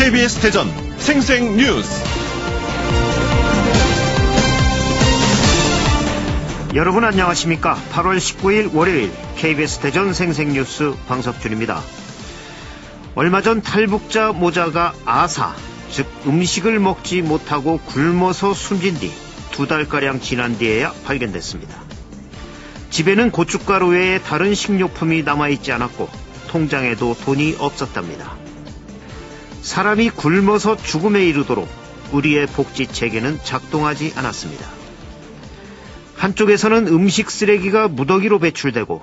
KBS 대전 생생뉴스. 여러분 안녕하십니까? 8월 19일 월요일 KBS 대전 생생뉴스 방석준입니다. 얼마 전 탈북자 모자가 아사, 즉 음식을 먹지 못하고 굶어서 숨진 뒤 2달가량 지난 뒤에야 발견됐습니다. 집에는 고춧가루 외에 다른 식료품이 남아있지 않았고 통장에도 돈이 없었답니다. 사람이 굶어서 죽음에 이르도록 우리의 복지 체계는 작동하지 않았습니다. 한쪽에서는 음식 쓰레기가 무더기로 배출되고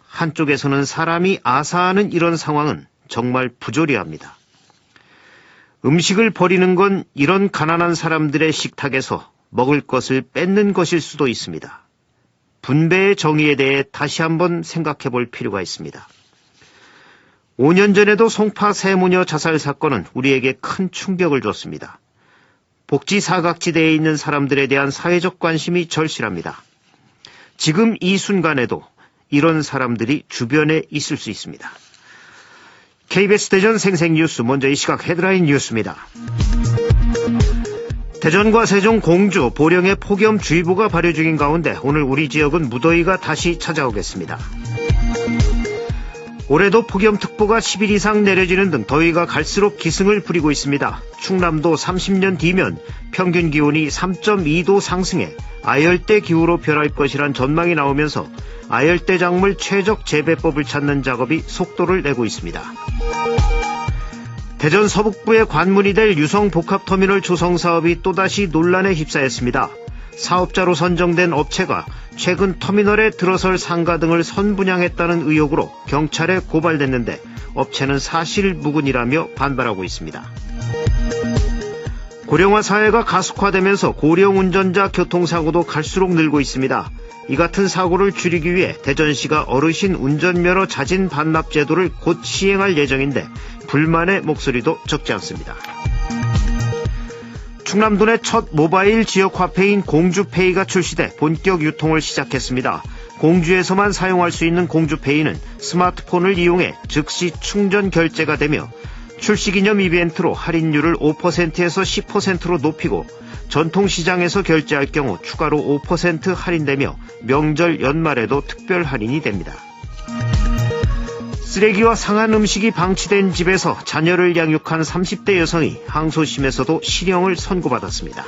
한쪽에서는 사람이 아사하는 이런 상황은 정말 부조리합니다. 음식을 버리는 건 이런 가난한 사람들의 식탁에서 먹을 것을 뺏는 것일 수도 있습니다. 분배의 정의에 대해 다시 한번 생각해 볼 필요가 있습니다. 5년 전에도 송파 세무녀 자살 사건은 우리에게 큰 충격을 줬습니다. 복지 사각지대에 있는 사람들에 대한 사회적 관심이 절실합니다. 지금 이 순간에도 이런 사람들이 주변에 있을 수 있습니다. KBS 대전 생생뉴스, 먼저 이 시각 헤드라인 뉴스입니다. 대전과 세종, 공주, 보령에 폭염주의보가 발효 중인 가운데 오늘 우리 지역은 무더위가 다시 찾아오겠습니다. 올해도 폭염특보가 10일 이상 내려지는 등 더위가 갈수록 기승을 부리고 있습니다. 충남도 30년 뒤면 평균 기온이 3.2도 상승해 아열대 기후로 변할 것이란 전망이 나오면서 아열대 작물 최적 재배법을 찾는 작업이 속도를 내고 있습니다. 대전 서북부의 관문이 될 유성복합터미널 조성 사업이 또다시 논란에 휩싸였습니다. 사업자로 선정된 업체가 최근 터미널에 들어설 상가 등을 선분양했다는 의혹으로 경찰에 고발됐는데 업체는 사실무근이라며 반발하고 있습니다. 고령화 사회가 가속화되면서 고령 운전자 교통사고도 갈수록 늘고 있습니다. 이 같은 사고를 줄이기 위해 대전시가 어르신 운전면허 자진 반납 제도를 곧 시행할 예정인데 불만의 목소리도 적지 않습니다. 충남도 내 첫 모바일 지역 화폐인 공주페이가 출시돼 본격 유통을 시작했습니다. 공주에서만 사용할 수 있는 공주페이는 스마트폰을 이용해 즉시 충전 결제가 되며 출시 기념 이벤트로 할인율을 5%에서 10%로 높이고 전통시장에서 결제할 경우 추가로 5% 할인되며 명절 연말에도 특별 할인이 됩니다. 쓰레기와 상한 음식이 방치된 집에서 자녀를 양육한 30대 여성이 항소심에서도 실형을 선고받았습니다.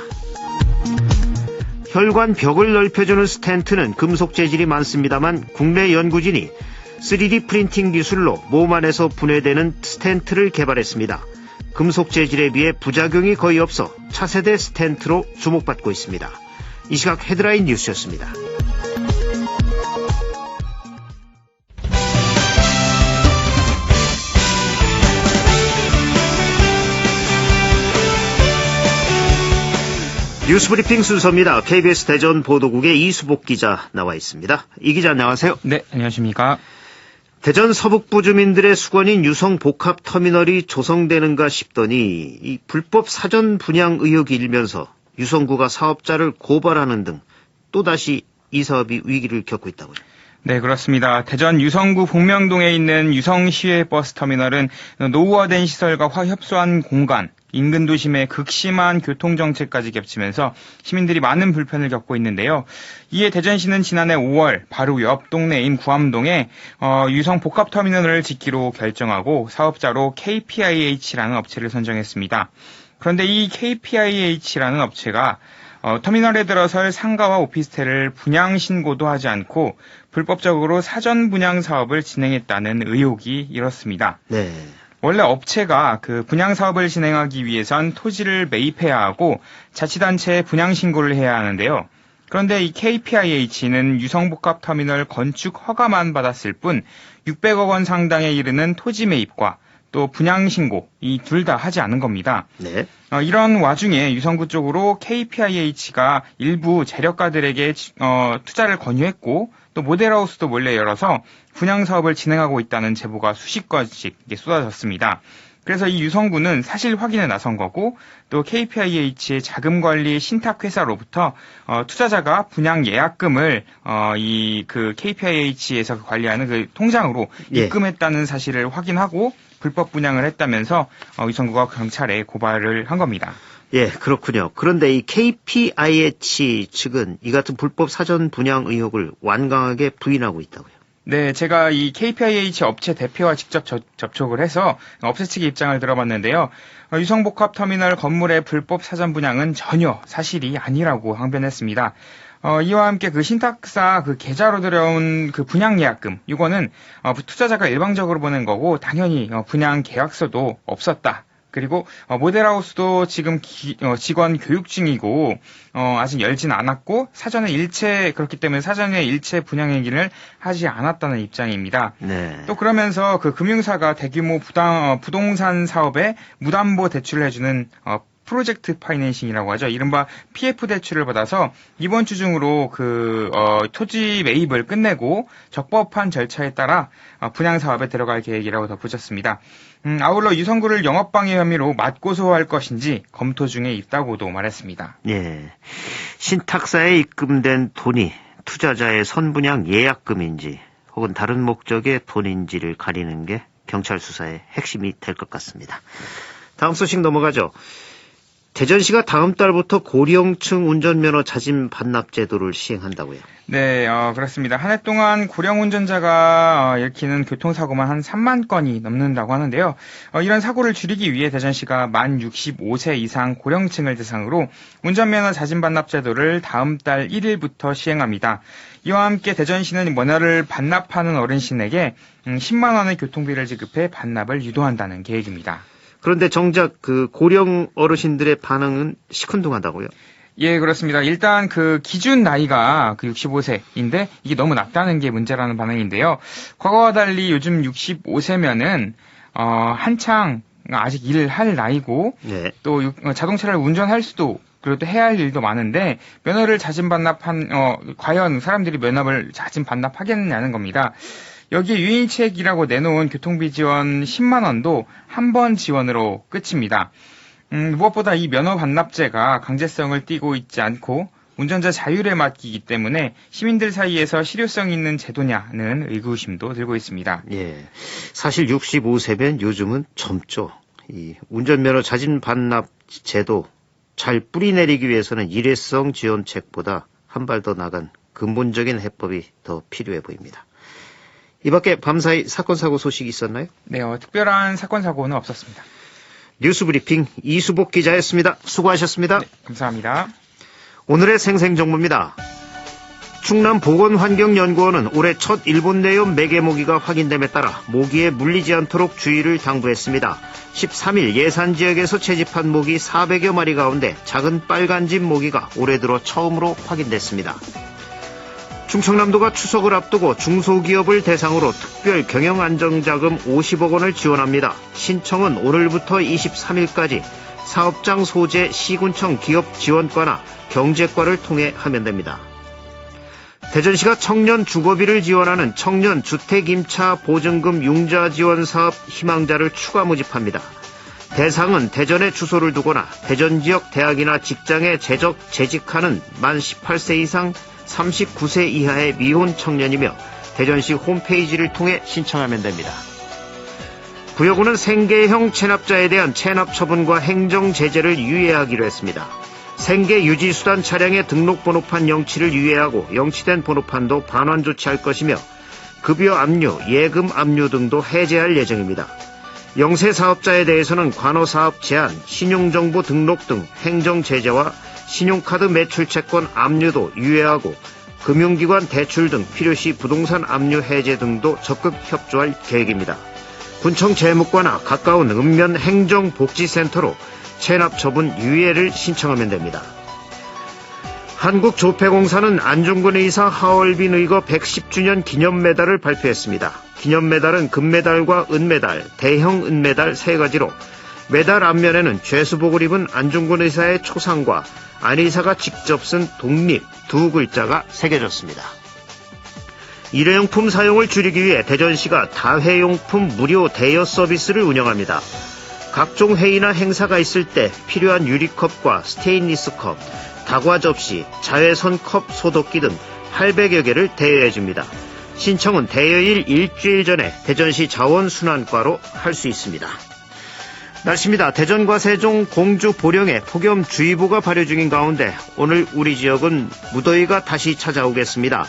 혈관 벽을 넓혀주는 스텐트는 금속 재질이 많습니다만 국내 연구진이 3D 프린팅 기술로 몸 안에서 분해되는 스텐트를 개발했습니다. 금속 재질에 비해 부작용이 거의 없어 차세대 스텐트로 주목받고 있습니다. 이 시각 헤드라인 뉴스였습니다. 뉴스브리핑 순서입니다. KBS 대전 보도국의 이수복 기자 나와 있습니다. 이 기자 안녕하세요. 네, 안녕하십니까. 대전 서북부 주민들의 수건인 유성복합터미널이 조성되는가 싶더니 이 불법 사전 분양 의혹이 일면서 유성구가 사업자를 고발하는 등 또다시 이 사업이 위기를 겪고 있다고요. 네, 그렇습니다. 대전 유성구 복명동에 있는 유성시외버스터미널은 노후화된 시설과 화협소한 공간, 인근 도심의 극심한 교통정체까지 겹치면서 시민들이 많은 불편을 겪고 있는데요. 이에 대전시는 지난해 5월 바로 옆 동네인 구암동에 유성복합터미널을 짓기로 결정하고 사업자로 KPIH라는 업체를 선정했습니다. 그런데 이 KPIH라는 업체가 터미널에 들어설 상가와 오피스텔을 분양 신고도 하지 않고 불법적으로 사전 분양 사업을 진행했다는 의혹이 일었습니다. 네. 원래 업체가 그 분양 사업을 진행하기 위해선 토지를 매입해야 하고 자치단체에 분양 신고를 해야 하는데요. 그런데 이 KPIH는 유성복합터미널 건축 허가만 받았을 뿐 600억 원 상당에 이르는 토지 매입과 또 분양 신고 이 둘 다 하지 않은 겁니다. 네. 이런 와중에 유성구 쪽으로 KPIH가 일부 재력가들에게 투자를 권유했고 또 모델하우스도 몰래 열어서 분양 사업을 진행하고 있다는 제보가 수십 건씩 쏟아졌습니다. 그래서 이 유성구는 사실 확인에 나선 거고 또 KPIH의 자금관리 신탁회사로부터 투자자가 분양 예약금을 이 그 KPIH에서 관리하는 그 통장으로 입금했다는 사실을 확인하고 불법 분양을 했다면서 유성구가 경찰에 고발을 한 겁니다. 예, 그렇군요. 그런데 이 KPIH 측은 이 같은 불법 사전 분양 의혹을 완강하게 부인하고 있다고요. 네, 제가 이 KPIH 업체 대표와 직접 접촉을 해서 업체 측의 입장을 들어봤는데요. 유성복합터미널 건물의 불법 사전 분양은 전혀 사실이 아니라고 항변했습니다. 이와 함께 그 신탁사 그 계좌로 들여온 그 분양 예약금, 이거는 투자자가 일방적으로 보낸 거고 당연히 분양 계약서도 없었다. 그리고 모델하우스도 지금 직원 교육 중이고 아직 열진 않았고 그렇기 때문에 사전에 일체 분양 행위를 하지 않았다는 입장입니다. 네. 또 그러면서 그 금융사가 대규모 부동산 사업에 무담보 대출을 해주는 프로젝트 파이낸싱이라고 하죠. 이른바 PF 대출을 받아서 이번 주 중으로 토지 매입을 끝내고 적법한 절차에 따라 분양 사업에 들어갈 계획이라고 덧붙였습니다. 아울러 유성구를 영업방해 혐의로 맞고소할 것인지 검토 중에 있다고도 말했습니다. 예. 신탁사에 입금된 돈이 투자자의 선분양 예약금인지 혹은 다른 목적의 돈인지를 가리는 게 경찰 수사의 핵심이 될 것 같습니다. 다음 소식 넘어가죠. 대전시가 다음 달부터 고령층 운전면허 자진 반납 제도를 시행한다고요. 네, 그렇습니다. 한 해 동안 고령 운전자가 일으키는 교통사고만 한 3만 건이 넘는다고 하는데요. 이런 사고를 줄이기 위해 대전시가 만 65세 이상 고령층을 대상으로 운전면허 자진 반납 제도를 다음 달 1일부터 시행합니다. 이와 함께 대전시는 면허를 반납하는 어르신에게 10만 원의 교통비를 지급해 반납을 유도한다는 계획입니다. 그런데 정작 그 고령 어르신들의 반응은 시큰둥하다고요? 예, 그렇습니다. 일단 그 기준 나이가 65세인데 이게 너무 낮다는 게 문제라는 반응인데요. 과거와 달리 요즘 65세면은 한창 아직 일을 할 나이고 네. 또 자동차를 운전할 수도 그리고 또 해야 할 일도 많은데 면허를 자진 과연 사람들이 면허를 자진 반납하겠느냐는 겁니다. 여기에 유인책이라고 내놓은 교통비 지원 10만 원도 한 번 지원으로 끝입니다. 무엇보다 이 면허 반납제가 강제성을 띠고 있지 않고 운전자 자율에 맡기기 때문에 시민들 사이에서 실효성 있는 제도냐는 의구심도 들고 있습니다. 예, 사실 65세면 요즘은 젊죠. 이 운전면허 자진 반납 제도 잘 뿌리내리기 위해서는 일회성 지원책보다 한 발 더 나간 근본적인 해법이 더 필요해 보입니다. 이 밖에 밤사이 사건 사고 소식이 있었나요? 네, 특별한 사건 사고는 없었습니다. 뉴스브리핑 이수복 기자였습니다. 수고하셨습니다. 네, 감사합니다. 오늘의 생생정보입니다. 충남보건환경연구원은 올해 첫 일본 내염 매개 모기가 확인됨에 따라 모기에 물리지 않도록 주의를 당부했습니다. 13일 예산 지역에서 채집한 모기 400여 마리 가운데 작은 빨간집 모기가 올해 들어 처음으로 확인됐습니다. 충청남도가 추석을 앞두고 중소기업을 대상으로 특별 경영안정자금 50억 원을 지원합니다. 신청은 오늘부터 23일까지 사업장 소재 시군청 기업지원과나 경제과를 통해 하면 됩니다. 대전시가 청년 주거비를 지원하는 청년주택임차 보증금 융자 지원 사업 희망자를 추가 모집합니다. 대상은 대전에 주소를 두거나 대전 지역 대학이나 직장에 재직하는 만 18세 이상 39세 이하의 미혼 청년이며 대전시 홈페이지를 통해 신청하면 됩니다. 구여구는 생계형 체납자에 대한 체납 처분과 행정 제재를 유예하기로 했습니다. 생계 유지수단 차량의 등록번호판 영치를 유예하고 영치된 번호판도 반환 조치할 것이며 급여 압류, 예금 압류 등도 해제할 예정입니다. 영세 사업자에 대해서는 관호사업 제한, 신용정보 등록 등 행정 제재와 신용카드 매출 채권 압류도 유예하고 금융기관 대출 등 필요시 부동산 압류 해제 등도 적극 협조할 계획입니다. 군청 재무과나 가까운 읍면 행정복지센터로 체납 처분 유예를 신청하면 됩니다. 한국조폐공사는 안중근 의사 하얼빈 의거 110주년 기념메달을 발표했습니다. 기념메달은 금메달과 은메달, 대형 은메달 3가지로 메달 앞면에는 죄수복을 입은 안중근 의사의 초상과 안 의사가 직접 쓴 독립 2글자가 새겨졌습니다. 일회용품 사용을 줄이기 위해 대전시가 다회용품 무료 대여 서비스를 운영합니다. 각종 회의나 행사가 있을 때 필요한 유리컵과 스테인리스 컵, 다과 접시, 자외선 컵 소독기 등 800여 개를 대여해줍니다. 신청은 대여일 일주일 전에 대전시 자원순환과로 할 수 있습니다. 날씨입니다. 대전과 세종, 공주, 보령에 폭염주의보가 발효 중인 가운데 오늘 우리 지역은 무더위가 다시 찾아오겠습니다.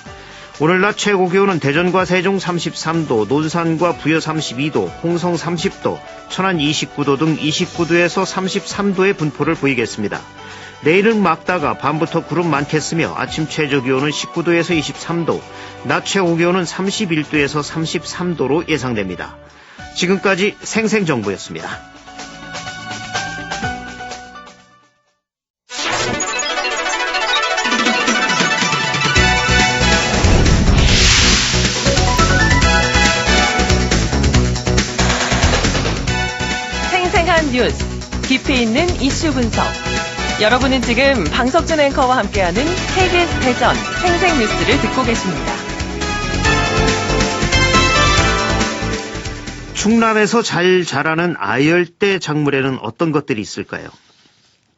오늘 낮 최고 기온은 대전과 세종 33도, 논산과 부여 32도, 홍성 30도, 천안 29도 등 29도에서 33도의 분포를 보이겠습니다. 내일은 맑다가 밤부터 구름 많겠으며 아침 최저 기온은 19도에서 23도, 낮 최고 기온은 31도에서 33도로 예상됩니다. 지금까지 생생정보였습니다. 생생한 뉴스, 깊이 있는 이슈 분석. 여러분은 지금 방석준 앵커와 함께하는 KBS 대전 생생뉴스를 듣고 계십니다. 충남에서 잘 자라는 아열대 작물에는 어떤 것들이 있을까요?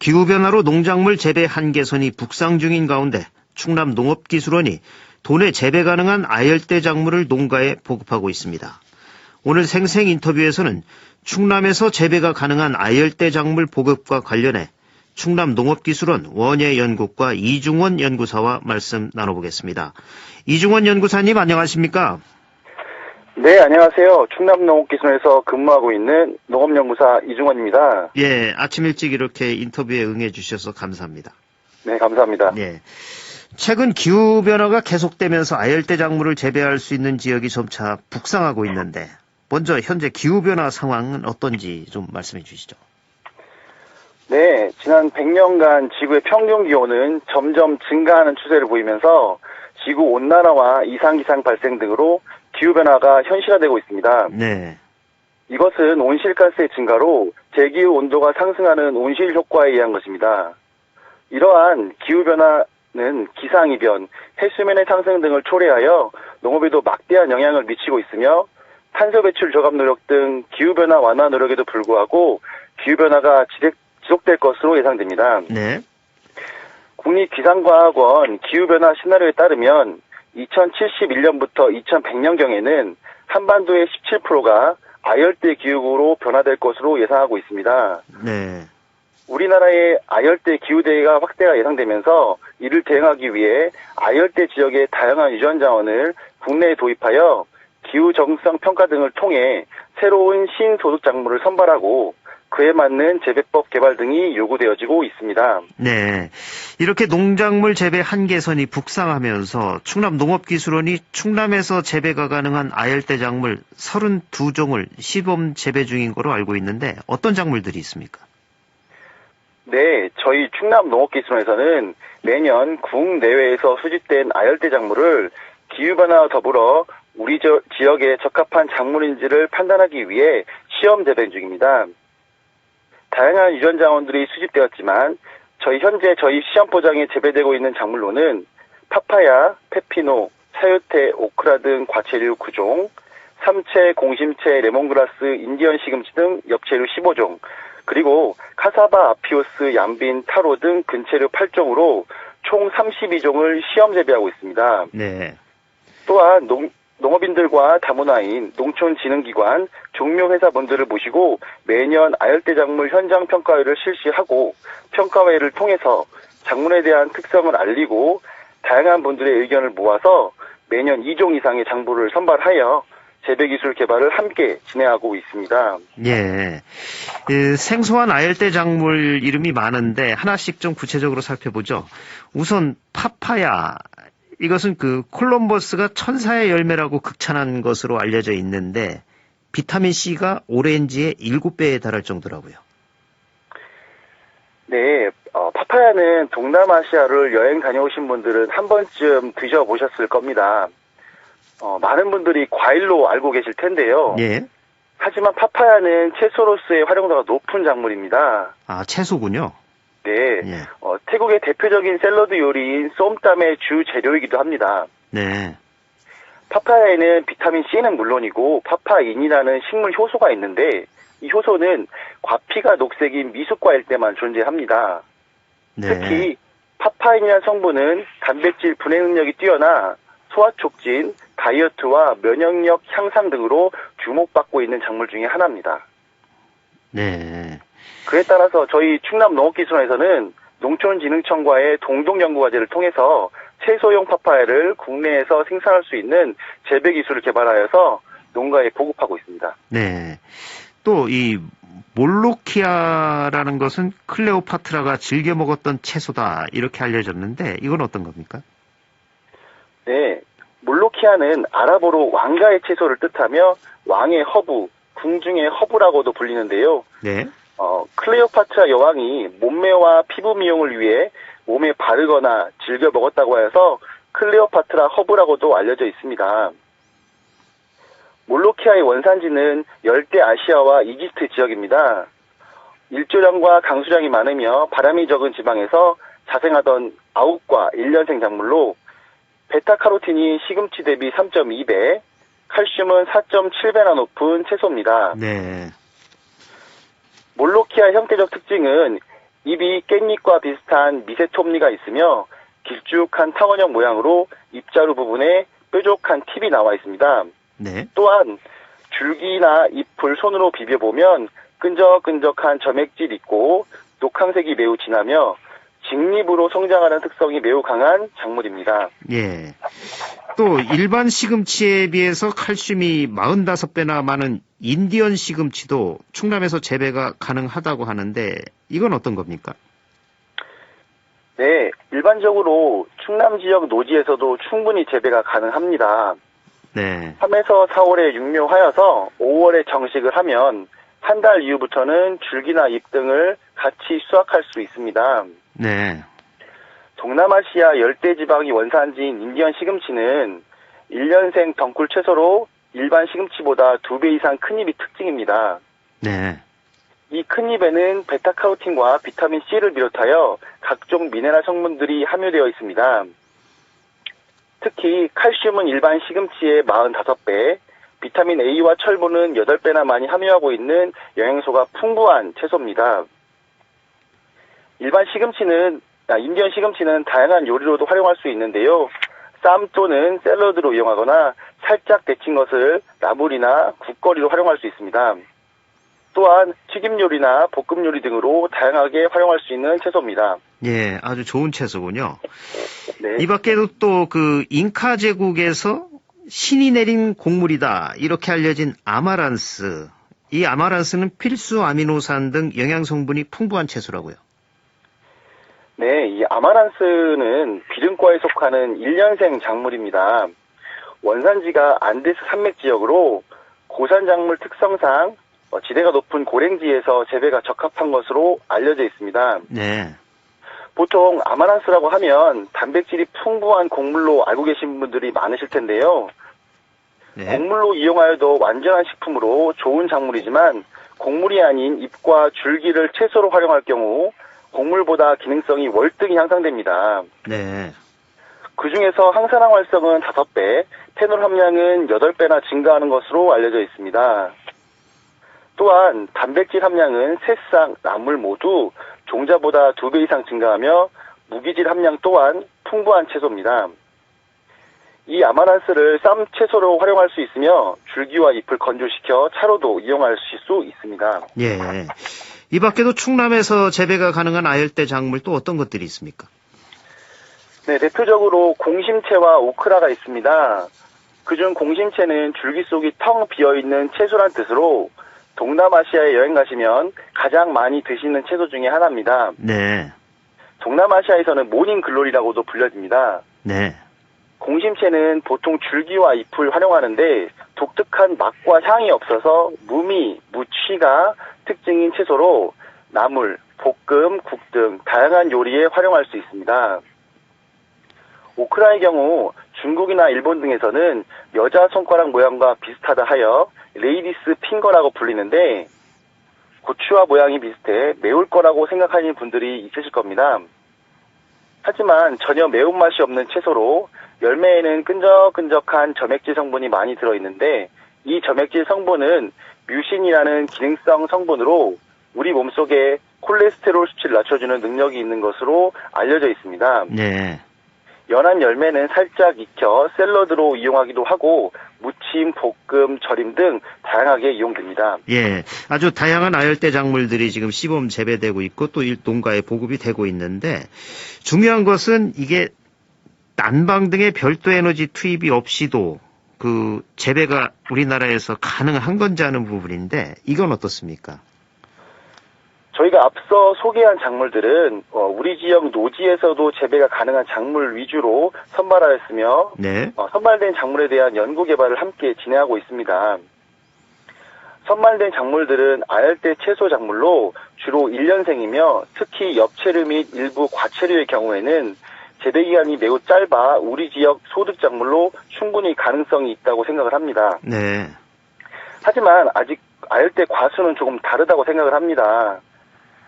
기후변화로 농작물 재배 한계선이 북상 중인 가운데 충남 농업기술원이 도내 재배 가능한 아열대 작물을 농가에 보급하고 있습니다. 오늘 생생 인터뷰에서는 충남에서 재배가 가능한 아열대 작물 보급과 관련해 충남 농업기술원 원예연구과 이중원 연구사와 말씀 나눠보겠습니다. 이중원 연구사님 안녕하십니까? 네, 안녕하세요. 충남 농업기술원에서 근무하고 있는 농업연구사 이중원입니다. 예, 아침 일찍 이렇게 인터뷰에 응해주셔서 감사합니다. 네, 감사합니다. 예. 최근 기후변화가 계속되면서 아열대 작물을 재배할 수 있는 지역이 점차 북상하고 있는데 먼저 현재 기후변화 상황은 어떤지 좀 말씀해 주시죠. 네, 지난 100년간 지구의 평균 기온은 점점 증가하는 추세를 보이면서 지구 온난화와 이상기상 발생 등으로 기후변화가 현실화되고 있습니다. 네. 이것은 온실가스의 증가로 대기후 온도가 상승하는 온실 효과에 의한 것입니다. 이러한 기후변화는 기상이변, 해수면의 상승 등을 초래하여 농업에도 막대한 영향을 미치고 있으며 탄소 배출 저감 노력 등 기후변화 완화 노력에도 불구하고 기후변화가 지속될 것으로 예상됩니다. 네. 국립기상과학원 기후변화 시나리오에 따르면 2071년부터 2100년경에는 한반도의 17%가 아열대 기후로 변화될 것으로 예상하고 있습니다. 네. 우리나라의 아열대 기후대가 확대가 예상되면서 이를 대응하기 위해 아열대 지역의 다양한 유전 자원을 국내에 도입하여 기후 적응성 평가 등을 통해 새로운 신소득 작물을 선발하고 그에 맞는 재배법 개발 등이 요구되어지고 있습니다. 네. 이렇게 농작물 재배 한계선이 북상하면서 충남 농업기술원이 충남에서 재배가 가능한 아열대 작물 32종을 시범 재배 중인 거로 알고 있는데 어떤 작물들이 있습니까? 네, 저희 충남 농업기술원에서는 매년 국내외에서 수집된 아열대 작물을 기후변화와 더불어 우리 지역에 적합한 작물인지를 판단하기 위해 시험 재배 중입니다. 다양한 유전 자원들이 수집되었지만 현재 저희 시험 포장에 재배되고 있는 작물로는 파파야, 페피노, 사요테, 오크라 등 과체류 9종, 삼채, 공심채, 레몬그라스, 인디언 시금치 등 엽채류 15종, 그리고 카사바, 아피오스, 얌빈, 타로 등 근체류 8종으로 총 32종을 시험 재배하고 있습니다. 네. 또한 농업인들과 다문화인 농촌진흥기관, 종묘회사분들을 모시고 매년 아열대 작물 현장 평가회를 실시하고 평가회를 통해서 작물에 대한 특성을 알리고 다양한 분들의 의견을 모아서 매년 2종 이상의 작물을 선발하여 재배기술 개발을 함께 진행하고 있습니다. 예. 생소한 아열대 작물 이름이 많은데 하나씩 좀 구체적으로 살펴보죠. 우선 파파야. 이것은 콜럼버스가 천사의 열매라고 극찬한 것으로 알려져 있는데 비타민C가 오렌지의 7배에 달할 정도라고요. 네, 파파야는 동남아시아를 여행 다녀오신 분들은 한 번쯤 드셔보셨을 겁니다. 많은 분들이 과일로 알고 계실 텐데요. 예. 하지만 파파야는 채소로서의 활용도가 높은 작물입니다. 아, 채소군요. 네, 예. 태국의 대표적인 샐러드 요리인 쏨땀의 주 재료이기도 합니다. 네. 파파야에는 비타민C는 물론이고 파파인이라는 식물 효소가 있는데 이 효소는 과피가 녹색인 미숫과일 때만 존재합니다. 네. 특히 파파인이라는 성분은 단백질 분해 능력이 뛰어나 소화 촉진, 다이어트와 면역력 향상 등으로 주목받고 있는 작물 중에 하나입니다. 네. 그에 따라서 저희 충남농업기술원에서는 농촌진흥청과의 동동연구과제를 통해서 채소용 파파야를 국내에서 생산할 수 있는 재배 기술을 개발하여서 농가에 보급하고 있습니다. 네. 또 이 몰로키아라는 것은 클레오파트라가 즐겨 먹었던 채소다 이렇게 알려졌는데 이건 어떤 겁니까? 네, 몰로키아는 아랍어로 왕가의 채소를 뜻하며 왕의 허브, 궁중의 허브라고도 불리는데요. 네. 클레오파트라 여왕이 몸매와 피부 미용을 위해 몸에 바르거나 즐겨 먹었다고 해서 클레오파트라 허브라고도 알려져 있습니다. 몰로키아의 원산지는 열대 아시아와 이집트 지역입니다. 일조량과 강수량이 많으며 바람이 적은 지방에서 자생하던 아욱과 1년생 작물로 베타카로틴이 시금치 대비 3.2배, 칼슘은 4.7배나 높은 채소입니다. 네. 몰로키아 형태적 특징은 잎이 깻잎과 비슷한 미세톱니가 있으며 길쭉한 타원형 모양으로 잎자루 부분에 뾰족한 팁이 나와 있습니다. 네. 또한 줄기나 잎을 손으로 비벼보면 끈적끈적한 점액질이 있고 녹황색이 매우 진하며 직립으로 성장하는 특성이 매우 강한 작물입니다. 예. 또 일반 시금치에 비해서 칼슘이 45배나 많은 인디언 시금치도 충남에서 재배가 가능하다고 하는데 이건 어떤 겁니까? 네, 일반적으로 충남 지역 노지에서도 충분히 재배가 가능합니다. 네. 3에서 4월에 육묘하여서 5월에 정식을 하면 한 달 이후부터는 줄기나 잎 등을 같이 수확할 수 있습니다. 네. 동남아시아 열대지방이 원산지인 인디언 시금치는 1년생 덩굴 채소로 일반 시금치보다 2배 이상 큰 잎이 특징입니다. 네. 이 큰 잎에는 베타카로틴과 비타민C를 비롯하여 각종 미네랄 성분들이 함유되어 있습니다. 특히 칼슘은 일반 시금치의 45배, 비타민 A와 철분은 8배나 많이 함유하고 있는 영양소가 풍부한 채소입니다. 인디언 시금치는 다양한 요리로도 활용할 수 있는데요. 쌈 또는 샐러드로 이용하거나 살짝 데친 것을 나물이나 국거리로 활용할 수 있습니다. 또한 튀김 요리나 볶음 요리 등으로 다양하게 활용할 수 있는 채소입니다. 예, 아주 좋은 채소군요. 네. 이 밖에도 또 그 잉카 제국에서 신이 내린 곡물이다 이렇게 알려진 아마란스. 이 아마란스는 필수 아미노산 등 영양 성분이 풍부한 채소라고요. 네, 이 아마란스는 비름과에 속하는 1년생 작물입니다. 원산지가 안데스 산맥 지역으로 고산작물 특성상 지대가 높은 고랭지에서 재배가 적합한 것으로 알려져 있습니다. 네. 보통 아마란스라고 하면 단백질이 풍부한 곡물로 알고 계신 분들이 많으실 텐데요. 네. 곡물로 이용하여도 완전한 식품으로 좋은 작물이지만 곡물이 아닌 잎과 줄기를 채소로 활용할 경우 곡물보다 기능성이 월등히 향상됩니다. 네. 그 중에서 항산화 활성은 5배, 페놀 함량은 8배나 증가하는 것으로 알려져 있습니다. 또한 단백질 함량은 새싹, 나물 모두 종자보다 2배 이상 증가하며 무기질 함량 또한 풍부한 채소입니다. 이 아마란스를 쌈 채소로 활용할 수 있으며 줄기와 잎을 건조시켜 차로도 이용할 수 있습니다. 예. 이 밖에도 충남에서 재배가 가능한 아열대 작물 또 어떤 것들이 있습니까? 네, 대표적으로 공심채와 오크라가 있습니다. 그중 공심채는 줄기 속이 텅 비어있는 채소란 뜻으로 동남아시아에 여행 가시면 가장 많이 드시는 채소 중에 하나입니다. 네. 동남아시아에서는 모닝글로리라고도 불려집니다. 네. 공심채는 보통 줄기와 잎을 활용하는데 독특한 맛과 향이 없어서 무미, 무취가 특징인 채소로 나물, 볶음, 국 등 다양한 요리에 활용할 수 있습니다. 오크라의 경우 중국이나 일본 등에서는 여자 손가락 모양과 비슷하다 하여 레이디스 핑거라고 불리는데 고추와 모양이 비슷해 매울 거라고 생각하는 분들이 있으실 겁니다. 하지만 전혀 매운맛이 없는 채소로 열매에는 끈적끈적한 점액질 성분이 많이 들어있는데 이 점액질 성분은 뮤신이라는 기능성 성분으로 우리 몸속에 콜레스테롤 수치를 낮춰주는 능력이 있는 것으로 알려져 있습니다. 네. 연한 열매는 살짝 익혀 샐러드로 이용하기도 하고 무침, 볶음, 절임 등 다양하게 이용됩니다. 예, 아주 다양한 아열대 작물들이 지금 시범 재배되고 있고 또 농가에 보급이 되고 있는데 중요한 것은 이게 난방 등의 별도 에너지 투입이 없이도 그 재배가 우리나라에서 가능한 건지 하는 부분인데 이건 어떻습니까? 저희가 앞서 소개한 작물들은 우리 지역 노지에서도 재배가 가능한 작물 위주로 선발하였으며 네. 선발된 작물에 대한 연구 개발을 함께 진행하고 있습니다. 선발된 작물들은 아열대 채소 작물로 주로 1년생이며 특히 엽채류 및 일부 과채류의 경우에는 재배 기간이 매우 짧아 우리 지역 소득 작물로 충분히 가능성이 있다고 생각을 합니다. 네. 하지만 아직 아열대 과수는 조금 다르다고 생각을 합니다.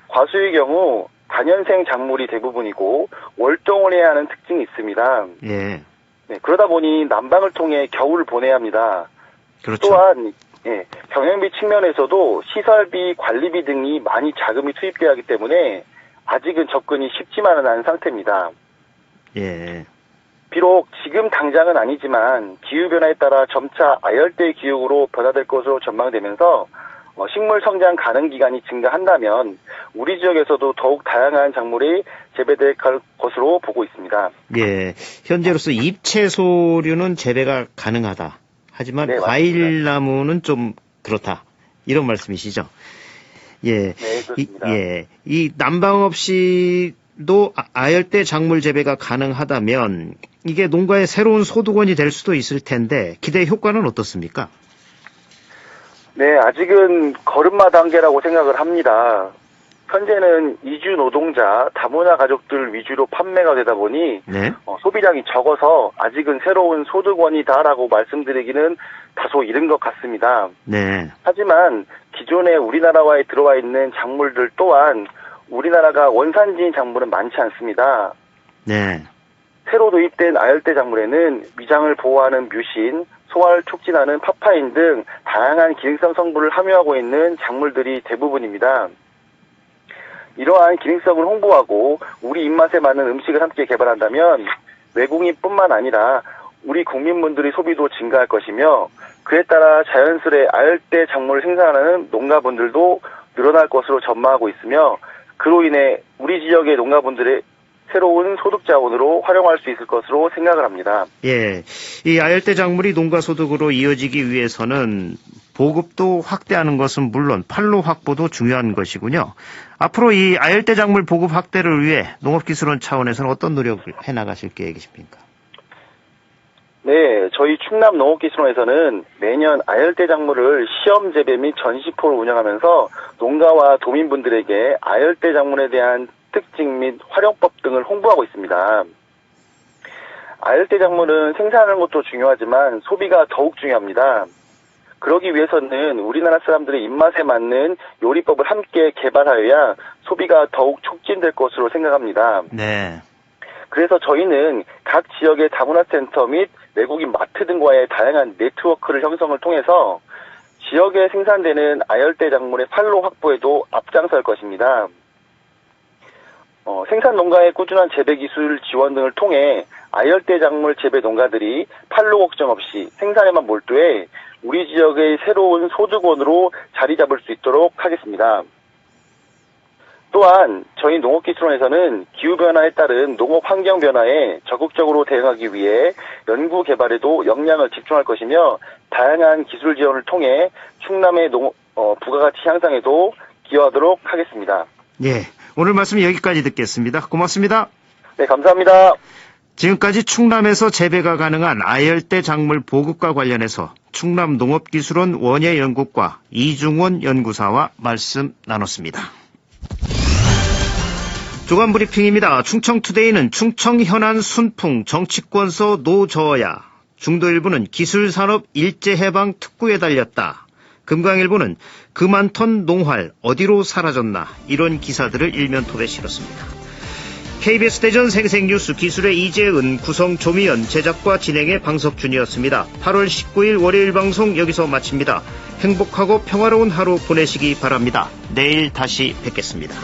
과수의 경우 단연생 작물이 대부분이고 월동을 해야 하는 특징이 있습니다. 예. 네, 그러다 보니 난방을 통해 겨울을 보내야 합니다. 그렇죠. 또한 경영비 측면에서도 시설비, 관리비 등이 많이 자금이 투입돼야 하기 때문에 아직은 접근이 쉽지만은 않은 상태입니다. 예. 비록 지금 당장은 아니지만 기후변화에 따라 점차 아열대 기후로 변화될 것으로 전망되면서 식물 성장 가능 기간이 증가한다면 우리 지역에서도 더욱 다양한 작물이 재배될 것으로 보고 있습니다. 예. 현재로서 잎채소류는 재배가 가능하다. 하지만 네, 과일나무는 좀 그렇다. 이런 말씀이시죠? 예. 네, 그렇습니다. 이 난방 없이도 아열대 작물 재배가 가능하다면 이게 농가의 새로운 소득원이 될 수도 있을 텐데 기대 효과는 어떻습니까? 네, 아직은 걸음마 단계라고 생각을 합니다. 현재는 이주 노동자, 다문화 가족들 위주로 판매가 되다 보니 네. 소비량이 적어서 아직은 새로운 소득원이다라고 말씀드리기는 다소 이른 것 같습니다. 네. 하지만 기존에 우리나라에 들어와 있는 작물들 또한 우리나라가 원산지인 작물은 많지 않습니다. 네. 새로 도입된 아열대 작물에는 위장을 보호하는 뮤신, 소화를 촉진하는 파파인 등 다양한 기능성 성분을 함유하고 있는 작물들이 대부분입니다. 이러한 기능성을 홍보하고 우리 입맛에 맞는 음식을 함께 개발한다면 외국인뿐만 아니라 우리 국민분들의 소비도 증가할 것이며 그에 따라 자연스레 아열대 작물을 생산하는 농가분들도 늘어날 것으로 전망하고 있으며 그로 인해 우리 지역의 농가분들의 새로운 소득 자원으로 활용할 수 있을 것으로 생각을 합니다. 예. 이 아열대 작물이 농가 소득으로 이어지기 위해서는 보급도 확대하는 것은 물론 판로 확보도 중요한 것이군요. 앞으로 이 아열대 작물 보급 확대를 위해 농업기술원 차원에서는 어떤 노력을 해나가실 계획이십니까? 네, 저희 충남 농업기술원에서는 매년 아열대 작물을 시험 재배 및 전시포를 운영하면서 농가와 도민분들에게 아열대 작물에 대한 특징 및 활용법 등을 홍보하고 있습니다. 아열대 작물은 생산하는 것도 중요하지만 소비가 더욱 중요합니다. 그러기 위해서는 우리나라 사람들의 입맛에 맞는 요리법을 함께 개발하여야 소비가 더욱 촉진될 것으로 생각합니다. 네. 그래서 저희는 각 지역의 다문화센터 및 외국인 마트 등과의 다양한 네트워크를 형성을 통해서 지역에 생산되는 아열대 작물의 판로 확보에도 앞장설 것입니다. 생산 농가의 꾸준한 재배 기술 지원 등을 통해 아열대 작물 재배 농가들이 판로 걱정 없이 생산에만 몰두해 우리 지역의 새로운 소득원으로 자리 잡을 수 있도록 하겠습니다. 또한 저희 농업기술원에서는 기후변화에 따른 농업 환경 변화에 적극적으로 대응하기 위해 연구 개발에도 역량을 집중할 것이며 다양한 기술 지원을 통해 충남의 부가가치 향상에도 기여하도록 하겠습니다. 예. 오늘 말씀 여기까지 듣겠습니다. 고맙습니다. 네, 감사합니다. 지금까지 충남에서 재배가 가능한 아열대 작물 보급과 관련해서 충남 농업기술원 원예연구과 이중원 연구사와 말씀 나눴습니다. 주간 브리핑입니다. 충청투데이는 충청 현안 순풍 정치권서 노저야, 중도일보는 기술산업 일제해방 특구에 달렸다, 금강일보는 그만턴 농활 어디로 사라졌나, 이런 기사들을 일면톱에 실었습니다. KBS 대전 생생뉴스 기술의 이재은, 구성 조미연, 제작과 진행의 방석준이었습니다. 8월 19일 월요일 방송 여기서 마칩니다. 행복하고 평화로운 하루 보내시기 바랍니다. 내일 다시 뵙겠습니다.